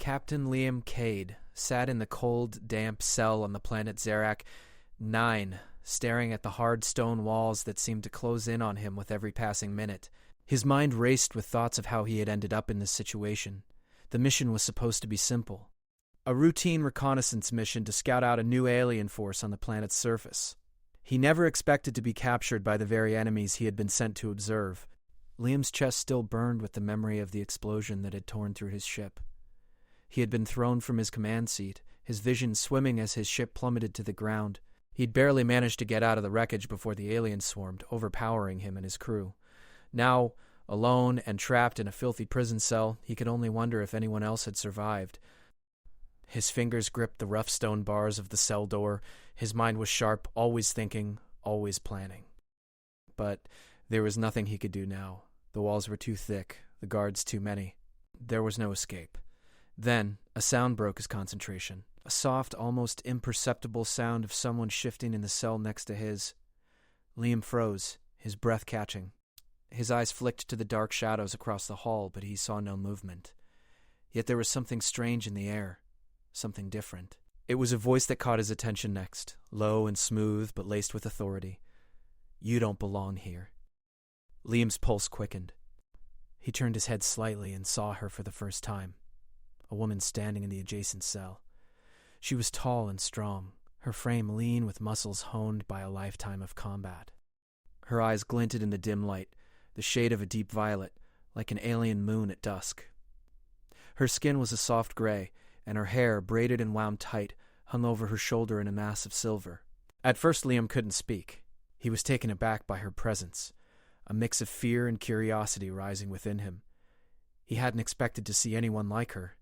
Captain Liam Cade sat in the cold, damp cell on the planet Xerac 9, staring at the hard stone walls that seemed to close in on him with every passing minute. His mind raced with thoughts of how he had ended up in this situation. The mission was supposed to be simple. A routine reconnaissance mission to scout out a new alien force on the planet's surface. He never expected to be captured by the very enemies he had been sent to observe. Liam's chest still burned with the memory of the explosion that had torn through his ship. He had been thrown from his command seat, his vision swimming as his ship plummeted to the ground. He'd barely managed to get out of the wreckage before the aliens swarmed, overpowering him and his crew. Now, alone and trapped in a filthy prison cell, he could only wonder if anyone else had survived. His fingers gripped the rough stone bars of the cell door. His mind was sharp, always thinking, always planning. But there was nothing he could do now. The walls were too thick, the guards too many. There was no escape. Then, a sound broke his concentration. A soft, almost imperceptible sound of someone shifting in the cell next to his. Liam froze, his breath catching. His eyes flicked to the dark shadows across the hall, but he saw no movement. Yet there was something strange in the air. Something different. It was a voice that caught his attention next, low and smooth, but laced with authority. "You don't belong here." Liam's pulse quickened. He turned his head slightly and saw her for the first time. A woman standing in the adjacent cell. She was tall and strong, her frame lean with muscles honed by a lifetime of combat. Her eyes glinted in the dim light, the shade of a deep violet, like an alien moon at dusk. Her skin was a soft gray, and her hair, braided and wound tight, hung over her shoulder in a mass of silver. At first Liam couldn't speak. He was taken aback by her presence, a mix of fear and curiosity rising within him. He hadn't expected to see anyone like her.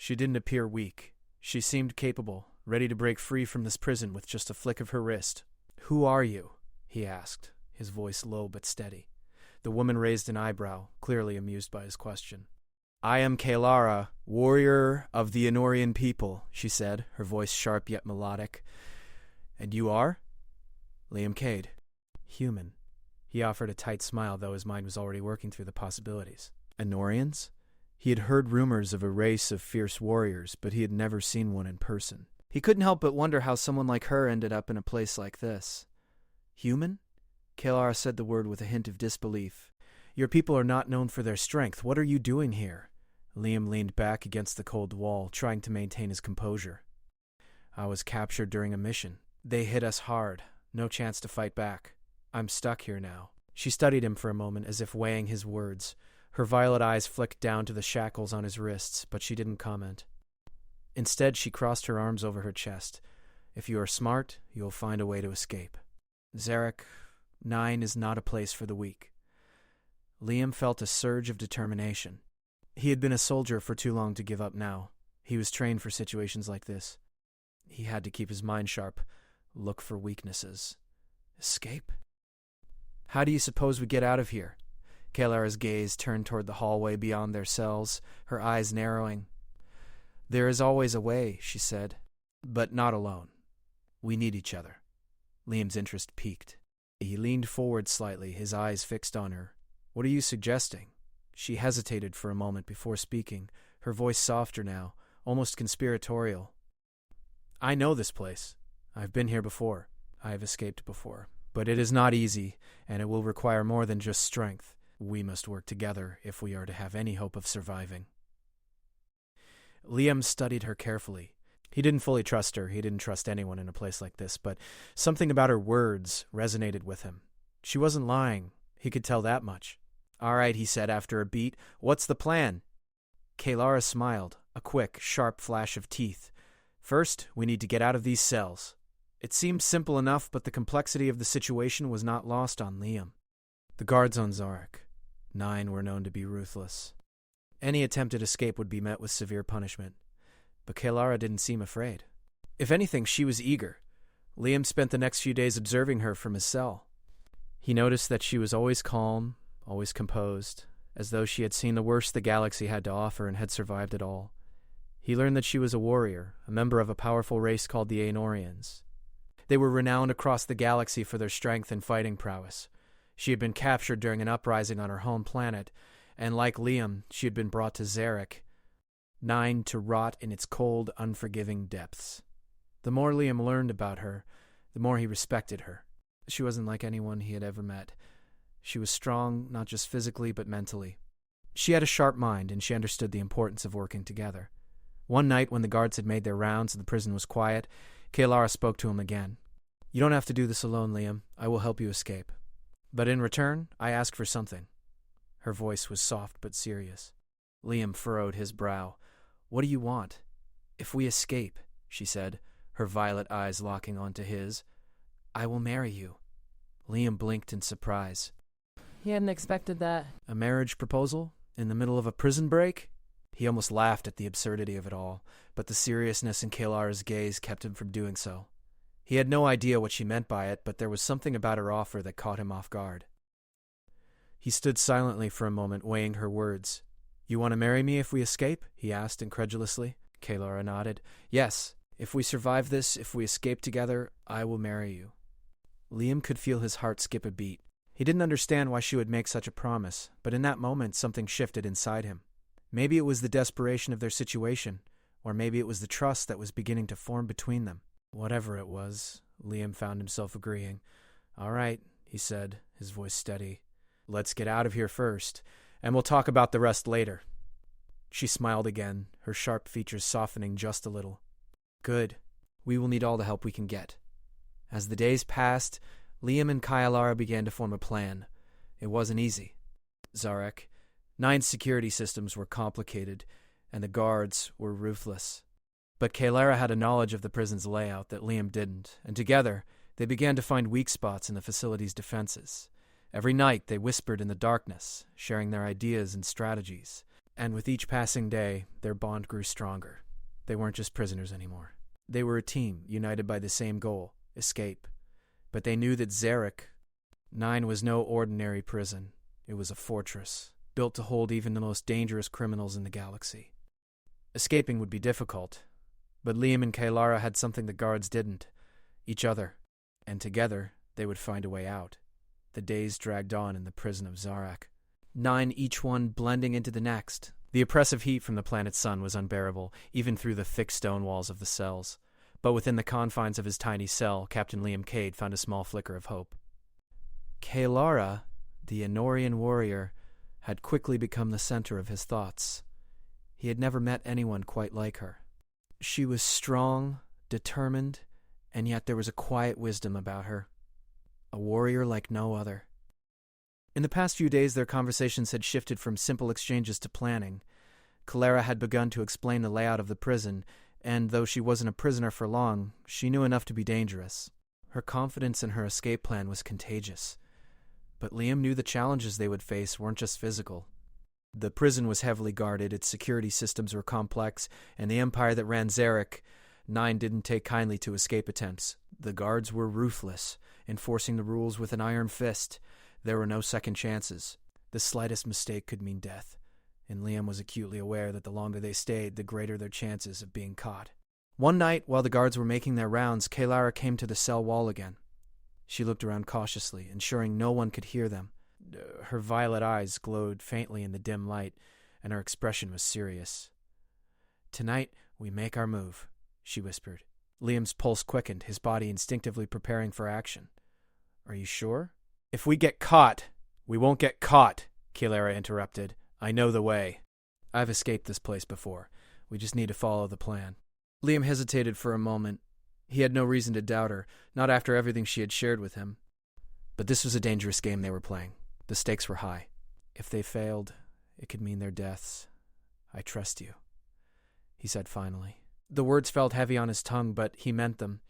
She didn't appear weak. She seemed capable, ready to break free from this prison with just a flick of her wrist. "Who are you?" he asked, his voice low but steady. The woman raised an eyebrow, clearly amused by his question. "I am Kalara, warrior of the Enorian people," she said, her voice sharp yet melodic. "And you are?" "Liam Cade." "Human." He offered a tight smile, though his mind was already working through the possibilities. Enorians? He had heard rumors of a race of fierce warriors, but he had never seen one in person. He couldn't help but wonder how someone like her ended up in a place like this. "Human?" Kalara said the word with a hint of disbelief. "Your people are not known for their strength. What are you doing here?" Liam leaned back against the cold wall, trying to maintain his composure. "I was captured during a mission. They hit us hard. No chance to fight back. I'm stuck here now." She studied him for a moment, as if weighing his words. Her violet eyes flicked down to the shackles on his wrists, but she didn't comment. Instead, she crossed her arms over her chest. "If you are smart, you will find a way to escape. Xerac 9 is not a place for the weak." Liam felt a surge of determination. He had been a soldier for too long to give up now. He was trained for situations like this. He had to keep his mind sharp, look for weaknesses. Escape? "How do you suppose we get out of here?" Kalara's gaze turned toward the hallway beyond their cells, her eyes narrowing. "There is always a way," she said, "but not alone. We need each other." Liam's interest piqued. He leaned forward slightly, his eyes fixed on her. "What are you suggesting?" She hesitated for a moment before speaking, her voice softer now, almost conspiratorial. "I know this place. I've been here before. I have escaped before. But it is not easy, and it will require more than just strength. We must work together if we are to have any hope of surviving." Liam studied her carefully. He didn't fully trust her. He didn't trust anyone in a place like this, but something about her words resonated with him. She wasn't lying. He could tell that much. "All right," he said after a beat. "What's the plan?" Kalara smiled, a quick, sharp flash of teeth. "First, we need to get out of these cells." It seemed simple enough, but the complexity of the situation was not lost on Liam. The guards on Xerac 9 were known to be ruthless. Any attempted escape would be met with severe punishment. But Kalara didn't seem afraid. If anything, she was eager. Liam spent the next few days observing her from his cell. He noticed that she was always calm, always composed, as though she had seen the worst the galaxy had to offer and had survived it all. He learned that she was a warrior, a member of a powerful race called the Aenorians. They were renowned across the galaxy for their strength and fighting prowess. She had been captured during an uprising on her home planet, and like Liam, she had been brought to Xerac. 9 to rot in its cold, unforgiving depths. The more Liam learned about her, the more he respected her. She wasn't like anyone he had ever met. She was strong, not just physically, but mentally. She had a sharp mind, and she understood the importance of working together. One night, when the guards had made their rounds and the prison was quiet, Kaylara spoke to him again. "You don't have to do this alone, Liam. I will help you escape. But in return, I ask for something." Her voice was soft but serious. Liam furrowed his brow. "What do you want?" "If we escape," she said, her violet eyes locking onto his, "I will marry you." Liam blinked in surprise. He hadn't expected that. A marriage proposal? In the middle of a prison break? He almost laughed at the absurdity of it all, but the seriousness in Kaylara's gaze kept him from doing so. He had no idea what she meant by it, but there was something about her offer that caught him off guard. He stood silently for a moment, weighing her words. "You want to marry me if we escape?" he asked incredulously. Kaylara nodded. "Yes. If we survive this, if we escape together, I will marry you." Liam could feel his heart skip a beat. He didn't understand why she would make such a promise, but in that moment something shifted inside him. Maybe it was the desperation of their situation, or maybe it was the trust that was beginning to form between them. Whatever it was, Liam found himself agreeing. "All right," he said, his voice steady. "Let's get out of here first, and we'll talk about the rest later." She smiled again, her sharp features softening just a little. "Good. We will need all the help we can get." As the days passed, Liam and Kaylara began to form a plan. It wasn't easy. Zarek, 9 security systems were complicated, and the guards were ruthless. But Kaylara had a knowledge of the prison's layout that Liam didn't, and together they began to find weak spots in the facility's defenses. Every night they whispered in the darkness, sharing their ideas and strategies. And with each passing day, their bond grew stronger. They weren't just prisoners anymore. They were a team, united by the same goal, escape. But they knew that Zarek 9 was no ordinary prison. It was a fortress, built to hold even the most dangerous criminals in the galaxy. Escaping would be difficult, but Liam and Kaylara had something the guards didn't: each other. And together, they would find a way out. The days dragged on in the prison of Zarak. 9, each one blending into the next. The oppressive heat from the planet's sun was unbearable, even through the thick stone walls of the cells. But within the confines of his tiny cell, Captain Liam Cade found a small flicker of hope. Kaylara, the Enorian warrior, had quickly become the center of his thoughts. He had never met anyone quite like her. She was strong, determined, and yet there was a quiet wisdom about her. A warrior like no other. In the past few days, their conversations had shifted from simple exchanges to planning. Kaylara had begun to explain the layout of the prison, and though she wasn't a prisoner for long, she knew enough to be dangerous. Her confidence in her escape plan was contagious. But Liam knew the challenges they would face weren't just physical. The prison was heavily guarded, its security systems were complex, and the empire that ran Zarek 9 didn't take kindly to escape attempts. The guards were ruthless, enforcing the rules with an iron fist. There were no second chances. The slightest mistake could mean death, and Liam was acutely aware that the longer they stayed, the greater their chances of being caught. One night, while the guards were making their rounds, Kaylara came to the cell wall again. She looked around cautiously, ensuring no one could hear them. Her violet eyes glowed faintly in the dim light, and her expression was serious. "Tonight, we make our move," she whispered. Liam's pulse quickened, his body instinctively preparing for action. "Are you sure?" "If we get caught, we won't get caught," Kaylara interrupted. "I know the way. I've escaped this place before. We just need to follow the plan." Liam hesitated for a moment. He had no reason to doubt her, not after everything she had shared with him. But this was a dangerous game they were playing. The stakes were high. If they failed, it could mean their deaths. "I trust you," he said finally. The words felt heavy on his tongue, but he meant them.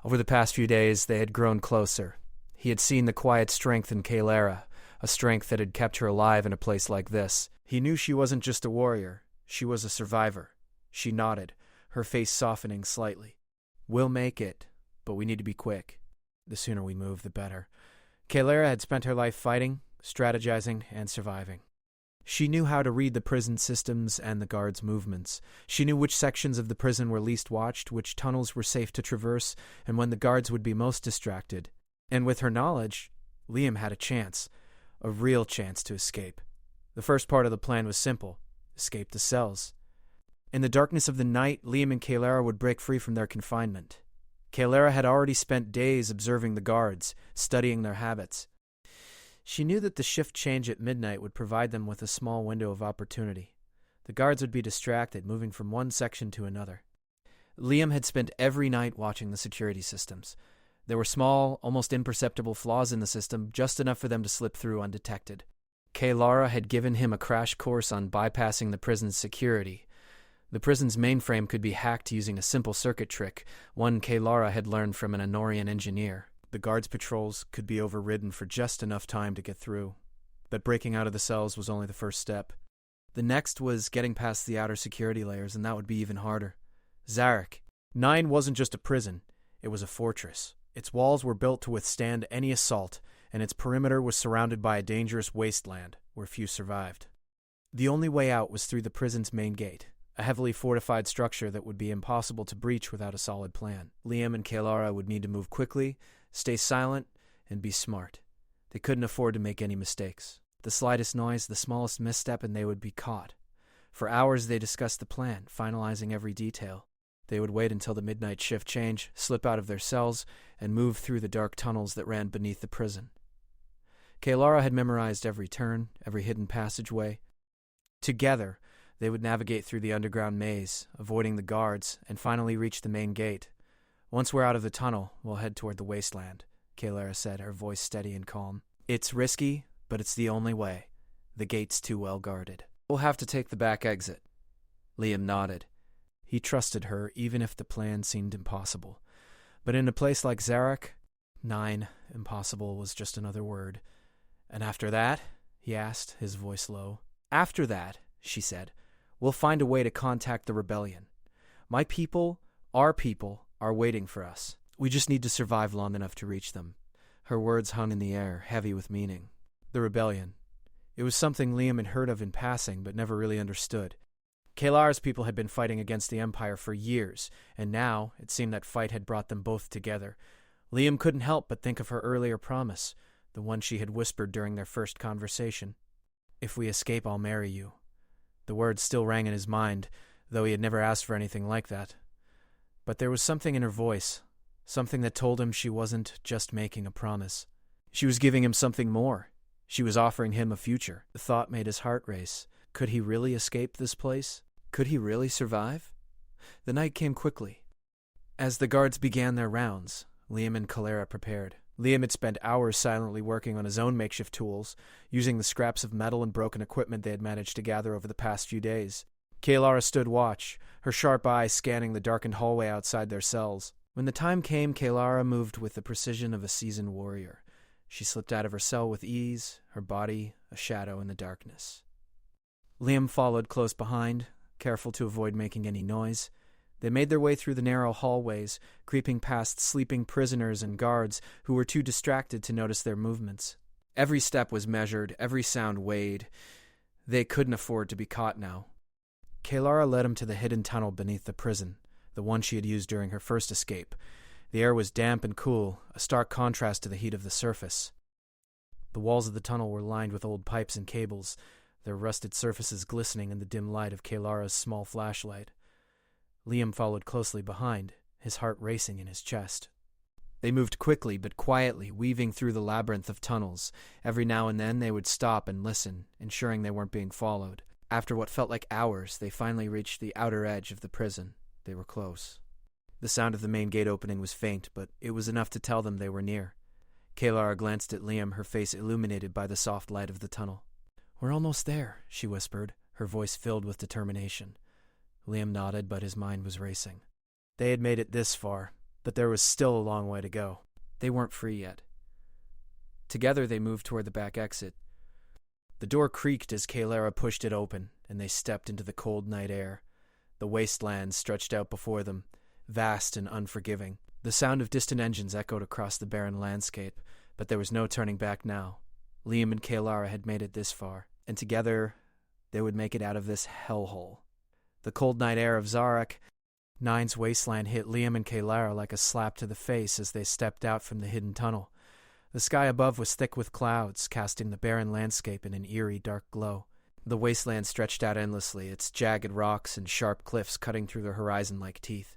Over the past few days, they had grown closer. He had seen the quiet strength in Kaylara, a strength that had kept her alive in a place like this. He knew she wasn't just a warrior. She was a survivor. She nodded, her face softening slightly. "We'll make it, but we need to be quick. The sooner we move, the better." Kaylara had spent her life fighting, strategizing, and surviving. She knew how to read the prison systems and the guards' movements. She knew which sections of the prison were least watched, which tunnels were safe to traverse, and when the guards would be most distracted. And with her knowledge, Liam had a chance, a real chance to escape. The first part of the plan was simple: escape the cells. In the darkness of the night, Liam and Kaylara would break free from their confinement. Kaylara had already spent days observing the guards, studying their habits. She knew that the shift change at midnight would provide them with a small window of opportunity. The guards would be distracted, moving from one section to another. Liam had spent every night watching the security systems. There were small, almost imperceptible flaws in the system, just enough for them to slip through undetected. Kaylara had given him a crash course on bypassing the prison's security. The prison's mainframe could be hacked using a simple circuit trick, one Kaylara had learned from an Anorian engineer. The guards' patrols could be overridden for just enough time to get through. But breaking out of the cells was only the first step. The next was getting past the outer security layers, and that would be even harder. Zarek. 9 wasn't just a prison, it was a fortress. Its walls were built to withstand any assault, and its perimeter was surrounded by a dangerous wasteland where few survived. The only way out was through the prison's main gate, a heavily fortified structure that would be impossible to breach without a solid plan. Liam and Kaylara would need to move quickly, stay silent, and be smart. They couldn't afford to make any mistakes. The slightest noise, the smallest misstep, and they would be caught. For hours they discussed the plan, finalizing every detail. They would wait until the midnight shift change, slip out of their cells, and move through the dark tunnels that ran beneath the prison. Kaylara had memorized every turn, every hidden passageway. Together, they would navigate through the underground maze, avoiding the guards, and finally reach the main gate. "Once we're out of the tunnel, we'll head toward the wasteland," Kaylara said, her voice steady and calm. "It's risky, but it's the only way. The gate's too well guarded. We'll have to take the back exit." Liam nodded. He trusted her, even if the plan seemed impossible. But in a place like Zarek, 9, impossible was just another word. "And after that?" he asked, his voice low. "After that," she said, "we'll find a way to contact the rebellion. My people, our people, are waiting for us. We just need to survive long enough to reach them." Her words hung in the air, heavy with meaning. The rebellion. It was something Liam had heard of in passing, but never really understood. Kaylara's people had been fighting against the Empire for years, and now it seemed that fight had brought them both together. Liam couldn't help but think of her earlier promise, the one she had whispered during their first conversation. "If we escape, I'll marry you." The words still rang in his mind, though he had never asked for anything like that. But there was something in her voice, something that told him she wasn't just making a promise. She was giving him something more. She was offering him a future. The thought made his heart race. Could he really escape this place? Could he really survive? The night came quickly. As the guards began their rounds, Liam and Kaylara prepared. Liam had spent hours silently working on his own makeshift tools, using the scraps of metal and broken equipment they had managed to gather over the past few days. Kaylara stood watch, her sharp eyes scanning the darkened hallway outside their cells. When the time came, Kaylara moved with the precision of a seasoned warrior. She slipped out of her cell with ease, her body a shadow in the darkness. Liam followed close behind, careful to avoid making any noise. They made their way through the narrow hallways, creeping past sleeping prisoners and guards who were too distracted to notice their movements. Every step was measured, every sound weighed. They couldn't afford to be caught now. Kaylara led him to the hidden tunnel beneath the prison, the one she had used during her first escape. The air was damp and cool, a stark contrast to the heat of the surface. The walls of the tunnel were lined with old pipes and cables, their rusted surfaces glistening in the dim light of Kaylara's small flashlight. Liam followed closely behind, his heart racing in his chest. They moved quickly but quietly, weaving through the labyrinth of tunnels. Every now and then they would stop and listen, ensuring they weren't being followed. After what felt like hours, they finally reached the outer edge of the prison. They were close. The sound of the main gate opening was faint, but it was enough to tell them they were near. Kaylara glanced at Liam, her face illuminated by the soft light of the tunnel. "We're almost there," she whispered, her voice filled with determination. Liam nodded, but his mind was racing. They had made it this far, but there was still a long way to go. They weren't free yet. Together they moved toward the back exit. The door creaked as Kaylara pushed it open, and they stepped into the cold night air. The wasteland stretched out before them, vast and unforgiving. The sound of distant engines echoed across the barren landscape, but there was no turning back now. Liam and Kaylara had made it this far, and together they would make it out of this hellhole. The cold night air of Zarek, 9's wasteland, hit Liam and Kaylara like a slap to the face as they stepped out from the hidden tunnel. The sky above was thick with clouds, casting the barren landscape in an eerie dark glow. The wasteland stretched out endlessly, its jagged rocks and sharp cliffs cutting through the horizon like teeth.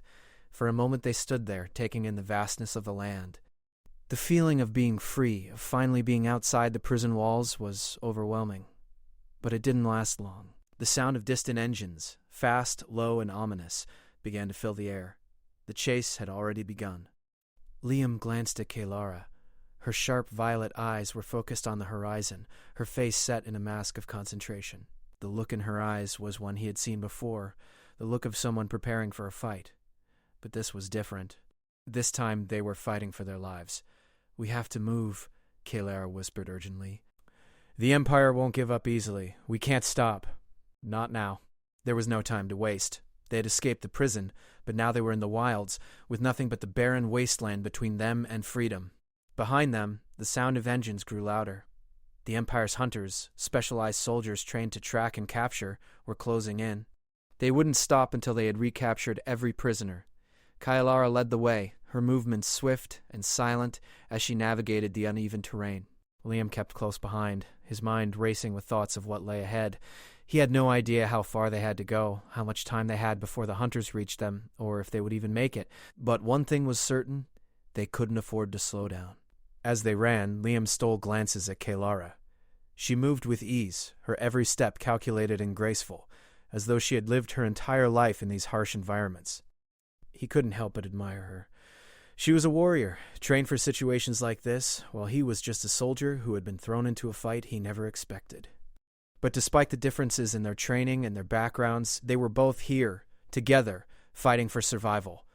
For a moment they stood there, taking in the vastness of the land. The feeling of being free, of finally being outside the prison walls, was overwhelming. But it didn't last long. The sound of distant engines, fast, low, and ominous, began to fill the air. The chase had already begun. Liam glanced at Kaylara. Her sharp violet eyes were focused on the horizon, her face set in a mask of concentration. The look in her eyes was one he had seen before, the look of someone preparing for a fight. But this was different. This time they were fighting for their lives. "We have to move," Kaylara whispered urgently. "The Empire won't give up easily. We can't stop. Not now." There was no time to waste. They had escaped the prison, but now they were in the wilds, with nothing but the barren wasteland between them and freedom. Behind them, the sound of engines grew louder. The Empire's hunters, specialized soldiers trained to track and capture, were closing in. They wouldn't stop until they had recaptured every prisoner. Kaylara led the way, her movements swift and silent as she navigated the uneven terrain. Liam kept close behind, his mind racing with thoughts of what lay ahead. He had no idea how far they had to go, how much time they had before the hunters reached them, or if they would even make it. But one thing was certain: they couldn't afford to slow down. As they ran, Liam stole glances at Kaylara. She moved with ease, her every step calculated and graceful, as though she had lived her entire life in these harsh environments. He couldn't help but admire her. She was a warrior, trained for situations like this, while he was just a soldier who had been thrown into a fight he never expected. But despite the differences in their training and their backgrounds, they were both here, together, fighting for survival.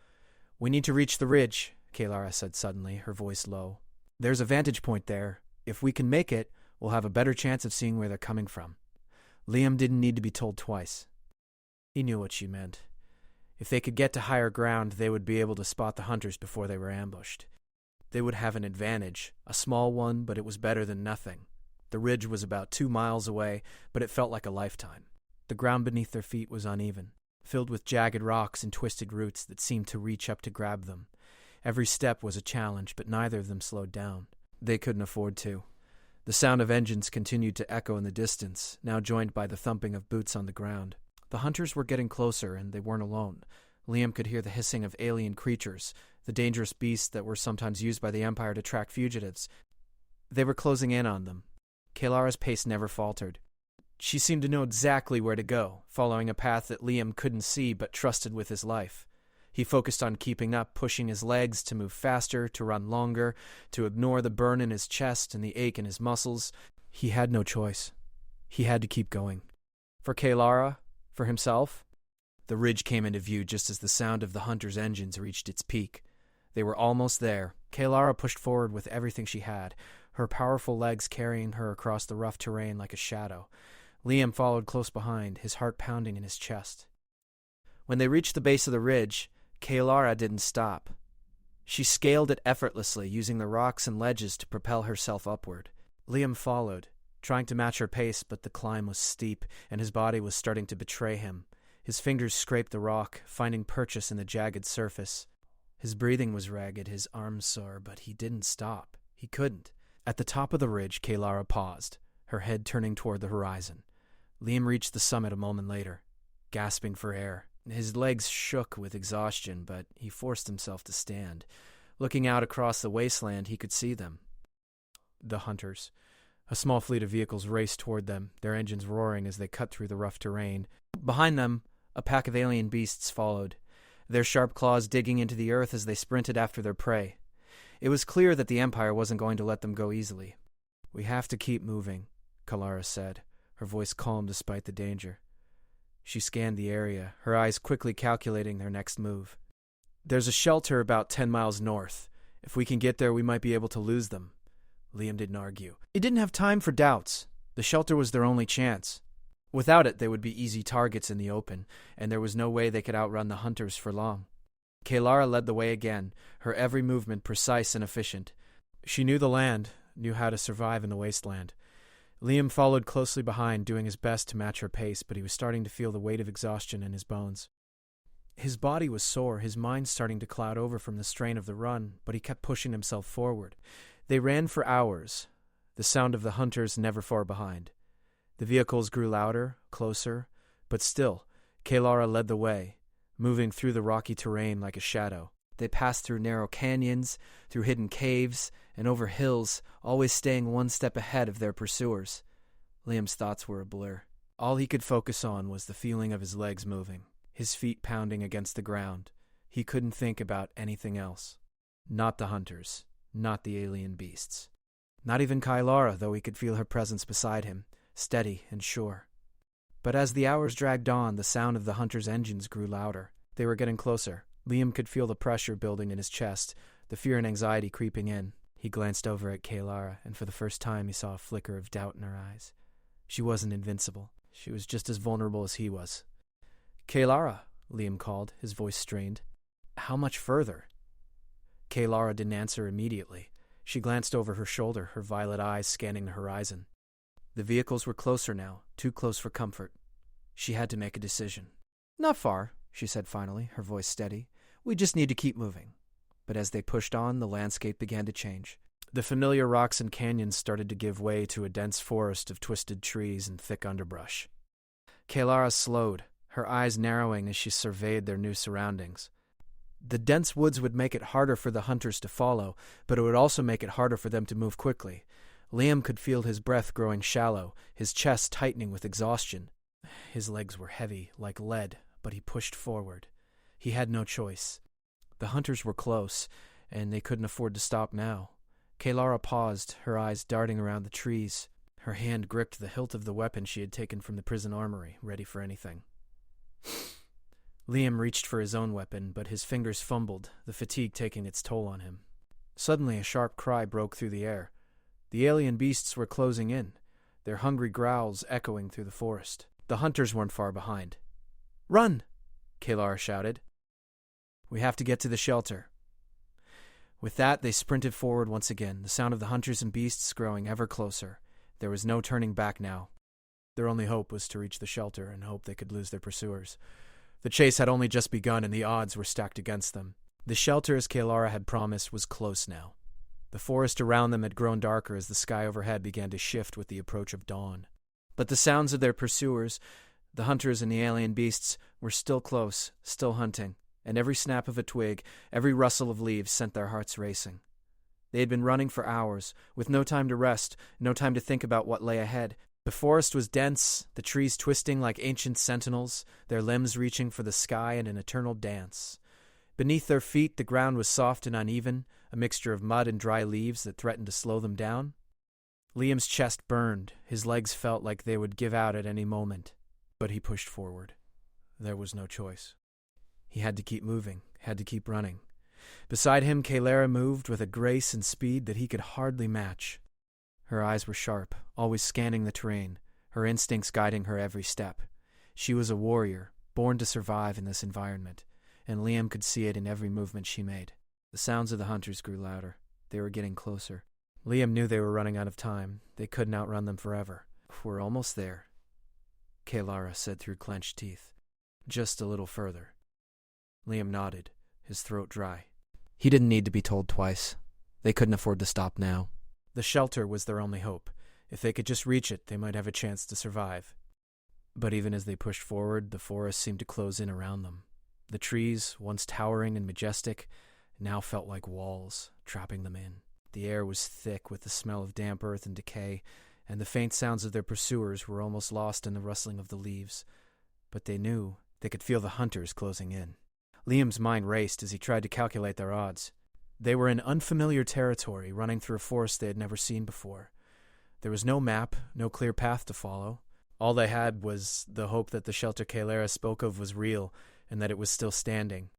"We need to reach the ridge," Kaylara said suddenly, her voice low. "There's a vantage point there. If we can make it, we'll have a better chance of seeing where they're coming from." Liam didn't need to be told twice. He knew what she meant. If they could get to higher ground, they would be able to spot the hunters before they were ambushed. They would have an advantage, a small one, but it was better than nothing. The ridge was about 2 miles away, but it felt like a lifetime. The ground beneath their feet was uneven, filled with jagged rocks and twisted roots that seemed to reach up to grab them. Every step was a challenge, but neither of them slowed down. They couldn't afford to. The sound of engines continued to echo in the distance, now joined by the thumping of boots on the ground. The hunters were getting closer, and they weren't alone. Liam could hear the hissing of alien creatures, the dangerous beasts that were sometimes used by the Empire to track fugitives. They were closing in on them. Kaylara's pace never faltered. She seemed to know exactly where to go, following a path that Liam couldn't see but trusted with his life. He focused on keeping up, pushing his legs to move faster, to run longer, to ignore the burn in his chest and the ache in his muscles. He had no choice. He had to keep going. For Kaylara, for himself. The ridge came into view just as the sound of the hunters' engines reached its peak. They were almost there. Kaylara pushed forward with everything she had, her powerful legs carrying her across the rough terrain like a shadow. Liam followed close behind, his heart pounding in his chest. When they reached the base of the ridge, Kaylara didn't stop. She scaled it effortlessly, using the rocks and ledges to propel herself upward. Liam followed, trying to match her pace, but the climb was steep, and his body was starting to betray him. His fingers scraped the rock, finding purchase in the jagged surface. His breathing was ragged, his arms sore, but he didn't stop. He couldn't. At the top of the ridge, Kaylara paused, her head turning toward the horizon. Liam reached the summit a moment later, gasping for air. His legs shook with exhaustion, but he forced himself to stand. Looking out across the wasteland, he could see them. The hunters. A small fleet of vehicles raced toward them, their engines roaring as they cut through the rough terrain. Behind them, a pack of alien beasts followed, their sharp claws digging into the earth as they sprinted after their prey. It was clear that the Empire wasn't going to let them go easily. "We have to keep moving," Kaylara said, her voice calm despite the danger. She scanned the area, her eyes quickly calculating their next move. "There's a shelter about 10 miles north. If we can get there, we might be able to lose them." Liam didn't argue. He didn't have time for doubts. The shelter was their only chance. Without it, they would be easy targets in the open, and there was no way they could outrun the hunters for long. Kaylara led the way again, her every movement precise and efficient. She knew the land, knew how to survive in the wasteland. Liam followed closely behind, doing his best to match her pace, but he was starting to feel the weight of exhaustion in his bones. His body was sore, his mind starting to cloud over from the strain of the run, but he kept pushing himself forward. They ran for hours, the sound of the hunters never far behind. The vehicles grew louder, closer, but still, Kalara led the way, moving through the rocky terrain like a shadow. They passed through narrow canyons, through hidden caves, and over hills, always staying one step ahead of their pursuers. Liam's thoughts were a blur. All he could focus on was the feeling of his legs moving, his feet pounding against the ground. He couldn't think about anything else. Not the hunters, not the alien beasts. Not even Kylara, though he could feel her presence beside him, steady and sure. But as the hours dragged on, the sound of the hunters' engines grew louder. They were getting closer. Liam could feel the pressure building in his chest, the fear and anxiety creeping in. He glanced over at Kalara, and for the first time he saw a flicker of doubt in her eyes. She wasn't invincible. She was just as vulnerable as he was. "Kalara," Liam called, his voice strained. "How much further?" Kalara didn't answer immediately. She glanced over her shoulder, her violet eyes scanning the horizon. The vehicles were closer now, too close for comfort. She had to make a decision. "Not far," she said finally, her voice steady. "We just need to keep moving." But as they pushed on, the landscape began to change. The familiar rocks and canyons started to give way to a dense forest of twisted trees and thick underbrush. Kalara slowed, her eyes narrowing as she surveyed their new surroundings. The dense woods would make it harder for the hunters to follow, but it would also make it harder for them to move quickly. Liam could feel his breath growing shallow, his chest tightening with exhaustion. His legs were heavy, like lead, but he pushed forward. He had no choice. The hunters were close, and they couldn't afford to stop now. Kalara paused, her eyes darting around the trees. Her hand gripped the hilt of the weapon she had taken from the prison armory, ready for anything. Liam reached for his own weapon, but his fingers fumbled, the fatigue taking its toll on him. Suddenly a sharp cry broke through the air. The alien beasts were closing in, their hungry growls echoing through the forest. The hunters weren't far behind. "Run!" Kalara shouted. "We have to get to the shelter." With that, they sprinted forward once again, the sound of the hunters and beasts growing ever closer. There was no turning back now. Their only hope was to reach the shelter and hope they could lose their pursuers. The chase had only just begun, and the odds were stacked against them. The shelter, as Kalara had promised, was close now. The forest around them had grown darker as the sky overhead began to shift with the approach of dawn. But the sounds of their pursuers, the hunters and the alien beasts, were still close, still hunting, and every snap of a twig, every rustle of leaves sent their hearts racing. They had been running for hours, with no time to rest, no time to think about what lay ahead. The forest was dense, the trees twisting like ancient sentinels, their limbs reaching for the sky in an eternal dance. Beneath their feet, the ground was soft and uneven, a mixture of mud and dry leaves that threatened to slow them down. Liam's chest burned, his legs felt like they would give out at any moment. But he pushed forward. There was no choice. He had to keep moving, had to keep running. Beside him, Kalara moved with a grace and speed that he could hardly match. Her eyes were sharp, always scanning the terrain, her instincts guiding her every step. She was a warrior, born to survive in this environment, and Liam could see it in every movement she made. The sounds of the hunters grew louder. They were getting closer. Liam knew they were running out of time. They couldn't outrun them forever. "We're almost there," Kalara said through clenched teeth. "Just a little further." Liam nodded, his throat dry. He didn't need to be told twice. They couldn't afford to stop now. The shelter was their only hope. If they could just reach it, they might have a chance to survive. But even as they pushed forward, the forest seemed to close in around them. The trees, once towering and majestic, now felt like walls, trapping them in. The air was thick with the smell of damp earth and decay, and the faint sounds of their pursuers were almost lost in the rustling of the leaves. But they knew they could feel the hunters closing in. Liam's mind raced as he tried to calculate their odds. They were in unfamiliar territory, running through a forest they had never seen before. There was no map, no clear path to follow. All they had was the hope that the shelter Kalara spoke of was real, and that it was still standing.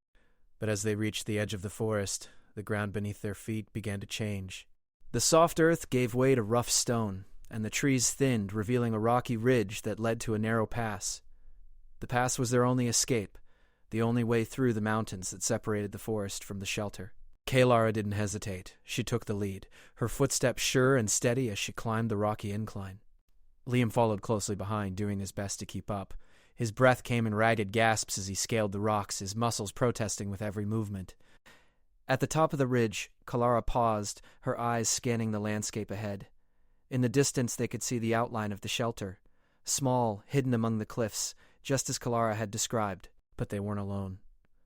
But as they reached the edge of the forest, the ground beneath their feet began to change. The soft earth gave way to rough stone, and the trees thinned, revealing a rocky ridge that led to a narrow pass. The pass was their only escape, the only way through the mountains that separated the forest from the shelter. Kalara didn't hesitate. She took the lead, her footsteps sure and steady as she climbed the rocky incline. Liam followed closely behind, doing his best to keep up. His breath came in ragged gasps as he scaled the rocks, his muscles protesting with every movement. At the top of the ridge, Kalara paused, her eyes scanning the landscape ahead. In the distance they could see the outline of the shelter, small, hidden among the cliffs, just as Kalara had described. But they weren't alone.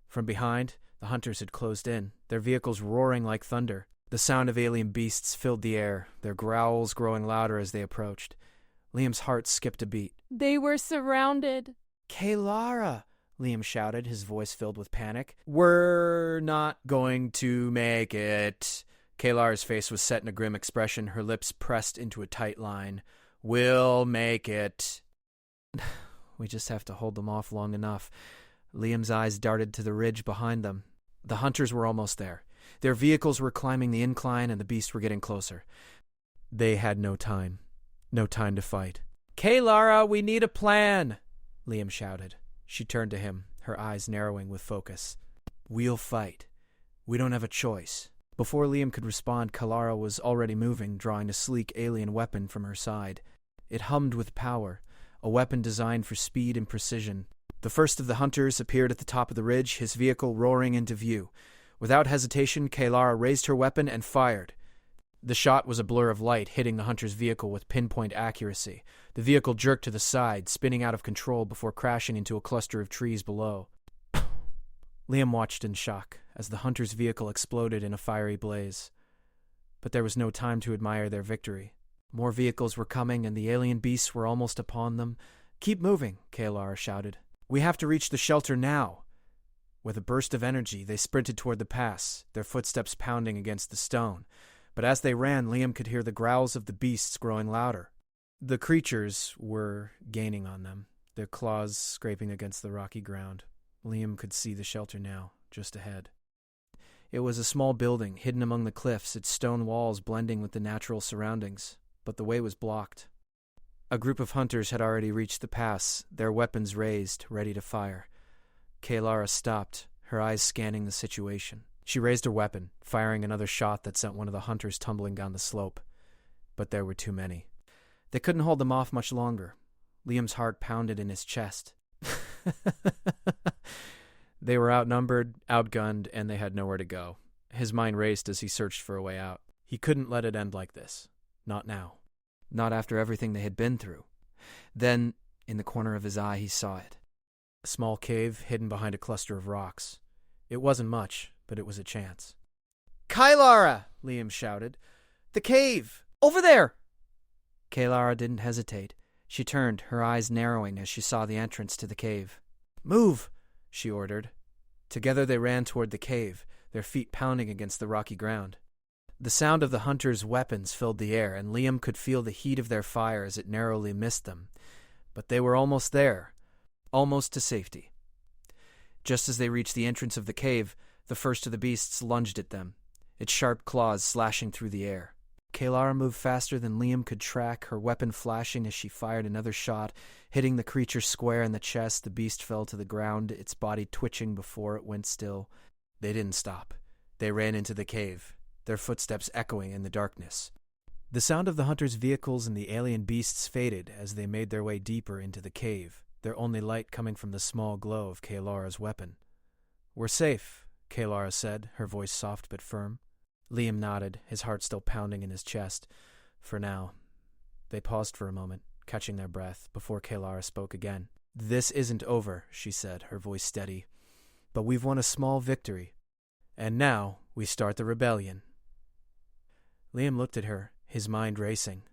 From behind, the hunters had closed in, their vehicles roaring like thunder. The sound of alien beasts filled the air, their growls growing louder as they approached. Liam's heart skipped a beat. They were surrounded. Kalara! Liam shouted, his voice filled with panic. We're not going to make it. Kalara's face was set in a grim expression, her lips pressed into a tight line. We'll make it. We just have to hold them off long enough. Liam's eyes darted to the ridge behind them. The hunters were almost there. Their vehicles were climbing the incline, and the beasts were getting closer. They had no time. No time to fight. Kalara, we need a plan, Liam shouted. She turned to him, her eyes narrowing with focus. We'll fight. We don't have a choice. Before Liam could respond, Kalara was already moving, drawing a sleek alien weapon from her side. It hummed with power, a weapon designed for speed and precision. The first of the hunters appeared at the top of the ridge, his vehicle roaring into view. Without hesitation, Kalara raised her weapon and fired. The shot was a blur of light, hitting the hunter's vehicle with pinpoint accuracy. The vehicle jerked to the side, spinning out of control before crashing into a cluster of trees below. Liam watched in shock as the hunter's vehicle exploded in a fiery blaze. But there was no time to admire their victory. More vehicles were coming, and the alien beasts were almost upon them. Keep moving, Kalara shouted. We have to reach the shelter now. With a burst of energy, they sprinted toward the pass, their footsteps pounding against the stone. But as they ran, Liam could hear the growls of the beasts growing louder. The creatures were gaining on them, their claws scraping against the rocky ground. Liam could see the shelter now, just ahead. It was a small building, hidden among the cliffs, its stone walls blending with the natural surroundings, but the way was blocked. A group of hunters had already reached the pass, their weapons raised, ready to fire. Kalara stopped, her eyes scanning the situation. She raised her weapon, firing another shot that sent one of the hunters tumbling down the slope. But there were too many. They couldn't hold them off much longer. Liam's heart pounded in his chest. They were outnumbered, outgunned, and they had nowhere to go. His mind raced as he searched for a way out. He couldn't let it end like this. Not now. Not after everything they had been through. Then, in the corner of his eye, he saw it. A small cave hidden behind a cluster of rocks. It wasn't much, but it was a chance. Kalara! Liam shouted. The cave! Over there! Kalara didn't hesitate. She turned, her eyes narrowing as she saw the entrance to the cave. Move! She ordered. Together they ran toward the cave, their feet pounding against the rocky ground. The sound of the hunters' weapons filled the air, and Liam could feel the heat of their fire as it narrowly missed them. But they were almost there, almost to safety. Just as they reached the entrance of the cave, the first of the beasts lunged at them, its sharp claws slashing through the air. Kalara moved faster than Liam could track, her weapon flashing as she fired another shot. Hitting the creature square in the chest, the beast fell to the ground, its body twitching before it went still. They didn't stop. They ran into the cave, their footsteps echoing in the darkness. The sound of the hunters' vehicles and the alien beasts faded as they made their way deeper into the cave, their only light coming from the small glow of Kalara's weapon. We're safe, Kalara said, her voice soft but firm. Liam nodded, his heart still pounding in his chest. For now. They paused for a moment, catching their breath, before Kalara spoke again. This isn't over, she said, her voice steady. But we've won a small victory. And now we start the rebellion. Liam looked at her, his mind racing.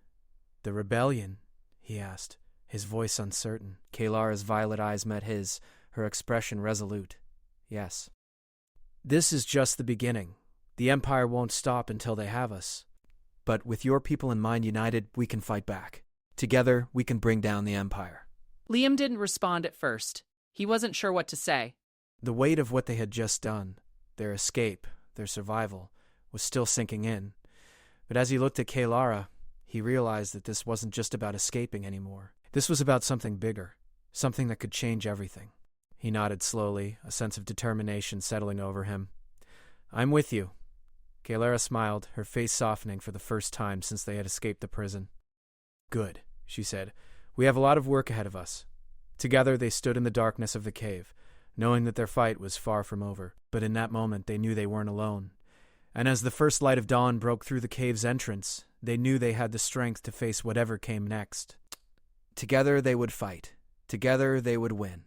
The rebellion? He asked, his voice uncertain. Kalara's violet eyes met his, her expression resolute. Yes. This is just the beginning. The Empire won't stop until they have us. But with your people and mine united, we can fight back. Together, we can bring down the Empire. Liam didn't respond at first. He wasn't sure what to say. The weight of what they had just done, their escape, their survival, was still sinking in. But as he looked at Kalara, he realized that this wasn't just about escaping anymore. This was about something bigger, something that could change everything. He nodded slowly, a sense of determination settling over him. I'm with you. Kalara smiled, her face softening for the first time since they had escaped the prison. Good, she said. We have a lot of work ahead of us. Together they stood in the darkness of the cave, knowing that their fight was far from over. But in that moment they knew they weren't alone. And as the first light of dawn broke through the cave's entrance, they knew they had the strength to face whatever came next. Together they would fight. Together they would win.